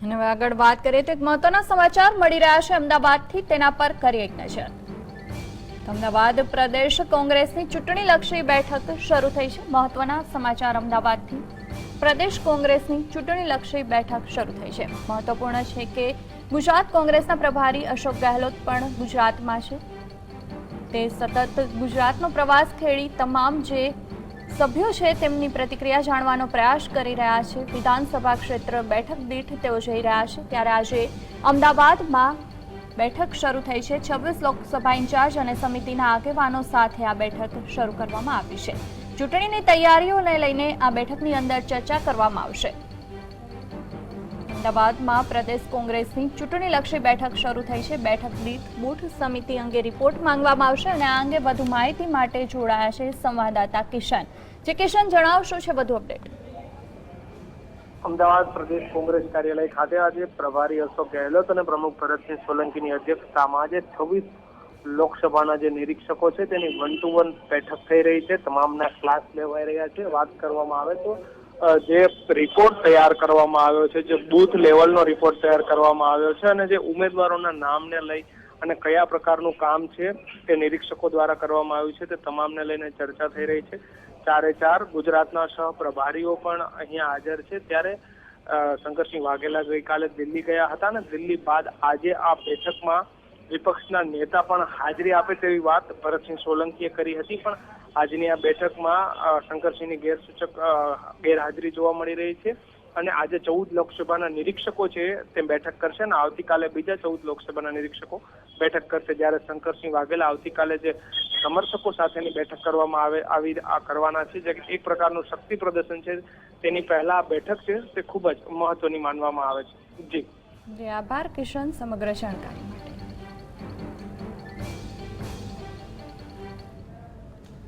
અને હવે આગળ વાત કરીએ તો એક મહત્વના સમાચાર મળી રહ્યા છે અમદાવાદથી, તેના પર કરીએ એક નજર. અમદાવાદ પ્રદેશ કોંગ્રેસની ચૂંટણીલક્ષી બેઠક શરૂ થઈ છે. મહત્વના સમાચાર અમદાવાદથી. પ્રદેશ કોંગ્રેસની ચૂંટણીલક્ષી બેઠક શરૂ થઈ છે. મહત્વપૂર્ણ છે કે ગુજરાત કોંગ્રેસના પ્રભારી અશોક ગેહલોત પણ ગુજરાતમાં છે. તે સતત ગુજરાતનો પ્રવાસ ખેડી તમામ જે સભ્યો છે તેમની પ્રતિક્રિયા જાણવાનો પ્રયાસ કરી રહ્યા છે. વિધાનસભા ક્ષેત્ર બેઠક દીઠ તેઓ જઈ રહ્યા છે. ત્યારે આજે અમદાવાદમાં બેઠક શરૂ થઈ છે. 26 લોકસભા ઇન્ચાર્જ અને સમિતિના આગેવાનો સાથે આ બેઠક શરૂ કરવામાં આવી છે. ચૂંટણીની તૈયારીઓને લઈને આ બેઠકની અંદર ચર્ચા કરવામાં આવશે. અમદાવાદમાં પ્રદેશ કોંગ્રેસની ચૂંટણીલક્ષી બેઠક શરૂ થઈ છે. બેઠક દીઠ બૂથ સમિતિ અંગે રિપોર્ટ માંગવામાં આવશે અને આ અંગે વધુ માહિતી માટે જોડાયા છે સંવાદદાતા કિશન. જે કિશન, જણાવશો છે વધુ અપડેટ? અમદાવાદ પ્રદેશ કોંગ્રેસ કાર્યાલય ખાતે આજે પ્રભારી અશોક ગેહલોત અને પ્રમુખ ભરતસિંહ સોલંકીની અધ્યક્ષતામાં આજે 26 લોકસભાના જે નિરીક્ષકો છે તેની 1-to-1 બેઠક થઈ રહી છે. તમામના ક્લાસ લેવાઈ રહ્યા છે. વાત કરવામાં આવે તો જે રિપોર્ટ તૈયાર કરવામાં આવ્યો છે, જે બૂથ લેવલનો રિપોર્ટ તૈયાર કરવામાં આવ્યો છે અને જે ઉમેદવારોના નામને લઈ અને કયા પ્રકારનું કામ છે તે નિરીક્ષકો દ્વારા કરવામાં આવ્યું છે તે તમામને લઈને ચર્ચા થઈ રહી છે. 4 ગુજરાતના સહપ્રભારીઓ પણ અહીંયા હાજર છે. ત્યારે શંકરસિંહ વાઘેલા ગઈકાલે દિલ્હી ગયા હતા અને દિલ્હી બાદ આજે આ બેઠકમાં વિપક્ષના નેતા પણ હાજરી આપે તેવી વાત ભરતસિંહ સોલંકીએ કરી હતી. પણ આજની આ બેઠકમાં શંકરસિંહની ગેરહાજરી જોવા મળી રહી છે અને આજે 14 લોકસભાના નિરીક્ષકો છે તે બેઠક કરશે અને આવતીકાલે બીજા 14 લોકસભાના નિરીક્ષકો બેઠક કરશે. જ્યારે શંકરસિંહ વાઘેલા આવતીકાલે જે સમર્થકો સાથેની બેઠક કરવાના છે, જે એક પ્રકારનું શક્તિ પ્રદર્શન છે, તેની પહેલા આ બેઠક છે તે ખૂબ જ મહત્વની માનવામાં આવે છે. જી આભાર કિશન સમગ્ર જાણકારી.